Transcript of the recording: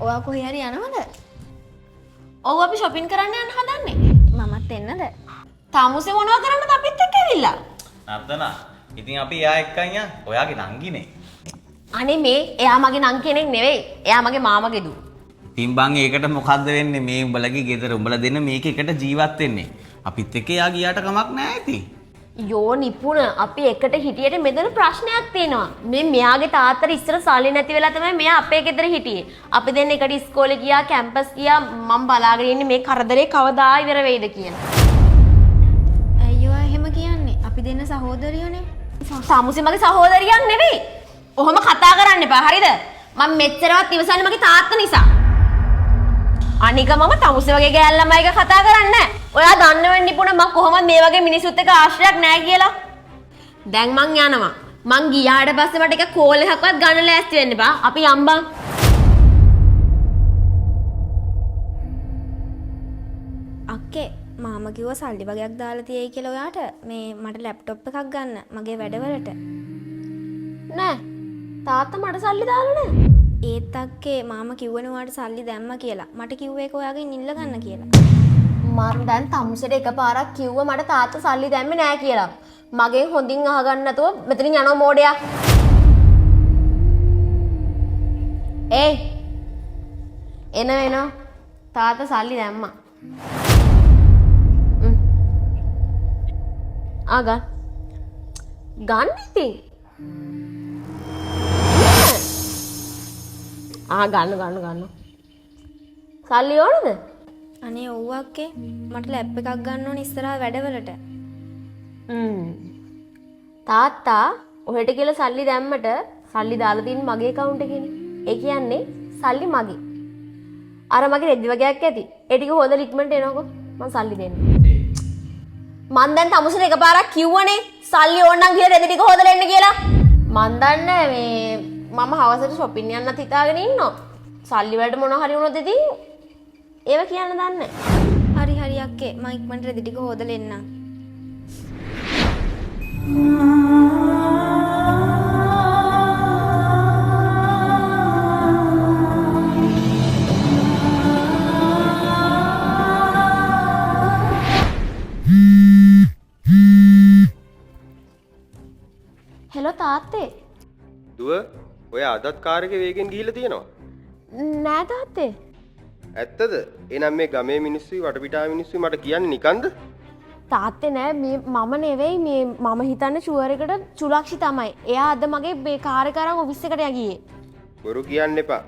ඔයා කොහේ හරි යනවද? ඔව් අපි shopping කරන්න යන්න හදන්නේ. මමත් එන්නද? තාමුසේ මොනවා කරන්නද අපිත් එක්ක ඇවිල්ලා? නර්තනා ඉතින් අපි එයා එක්කන් යා ඔයාගේ නංගිනේ. අනේ මේ එයා මගේ නං කෙනෙක් නෙවෙයි. එයා මගේ මාමගේ දූ. ඉතින් බං ඒකට මොකද්ද වෙන්නේ මේ උඹලගේ ගෙදර උඹලා දෙන්න මේක එකට ජීවත් වෙන්නේ. අපිත් එක්ක එයා ගියාට කමක් නැහැ ඉතින්. යෝ නිපුණ අපි එකට හිටියට මෙතන ප්‍රශ්නයක් තියෙනවා. මේ මෙයාගේ තාත්තට ඉස්සර සල්ලි නැති වෙලා තමයි මෙයා අපේ ගෙදර හිටියේ. අපි දෙන්න එකට ඉස්කෝලේ ගියා, කැම්පස් ගියා. මම බලාගෙන ඉන්නේ මේ කරදරේ කවදා ඉවර වෙයිද කියලා. අයියෝ එහෙම කියන්නේ. අපි දෙන්න සහෝදරියෝනේ. තාමුසේ මගේ සහෝදරියක් නෙවෙයි. ඔහොම කතා කරන්න එපා. හරිද? මම මෙච්චරවත් ඉවසන්නේ මගේ තාත්තා නිසා. අනික මම තමුසේ වගේ ගෑල් ළමයික කතා කරන්නේ නැහැ. ඔයා දන්නවන්නේ නිපුණ මම කොහොමද මේ වගේ මිනිසුත් එක්ක ආශ්‍රයක් නැහැ කියලා. දැන් මං යනවා. මං ගියාට පස්සේ මට එක කෝල් එකක්වත් ගන්න ලෑස්ති වෙන්න එපා. අපි යම්බන්. අක්කේ මාමා කිව්වා සල්ලි වගේක් දාලා තියෙයි කියලා ඔයාට මේ මට ලැප්ටොප් එකක් ගන්න මගේ වැඩවලට. නෑ. තාත්තා මට සල්ලි දාලා නෑ. ඒත් අක්කේ මාමා කිව්වනේ ඔයාට සල්ලි දැම්මා කියලා. මට කිව්වේ ඒක ඔයාගෙන් ඉල්ල ගන්න කියලා. මම දැන් තමුසේට එකපාරක් කිව්වා මට තාත්තා සල්ලි දැම්මේ නෑ කියලා. මගෙන් හොඳින් අහගන්න නැතුව මෙතනින් යනවා මෝඩයා. ඒ එනවා තාත්තා සල්ලි දැම්මා. ගන්න ඉතින්. ගන්න. සල්ලි ඕනද? අනේ ඔව් අක්කේ මට ලැප් එකක් ගන්න ඕනේ ඉස්සරහා වැඩවලට. තාත්තා ඔහෙට කියලා සල්ලි දැම්මට සල්ලි දාලා තියෙන මගේ account එකේනේ. ඒ කියන්නේ සල්ලි මගේ. අර මගේ රෙදි වගේක් ඇති. ඒ ටික හොදලා ඉක්මනට එනකො මම සල්ලි දෙන්න. මං දැන් තමුසේට එකපාරක් කිව්වනේ සල්ලි ඕන නම් කියලා රෙදි ටික හොදලා එන්න කියලා. මං දන්නේ මේ මම හවසට shopping යන්නත් හිතාගෙන ඉන්නවා. සල්ලි වලට මොනවා හරි වුණොත් ඉතින් ඒව කියන්න දන්නේ. හරි අක්කේ මම ඉක්මනට රෙදි ටික හොදලා එන්නම්. හෙලෝ තාත්තේ. දුව ඔය අදත් කාර් එකේ වේගෙන් ගිහිල්ලා තියෙනවා. නෑ තාත්තේ. ඇත්තද? එහෙනම් මේ ගමේ මිනිස්සුයි වටපිටාවේ මිනිස්සුයි මට කියන්නේ නිකන්ද? තාත්තේ නෑ මේ මම නෙවෙයි මේ මම හිතන්නේ ෂුවර් එකට චුලක්ෂි තමයි. එයා අද මගේ මේ කාර් එක අරන් ඔෆිස් එකට ගියේ. බොරු කියන්න එපා.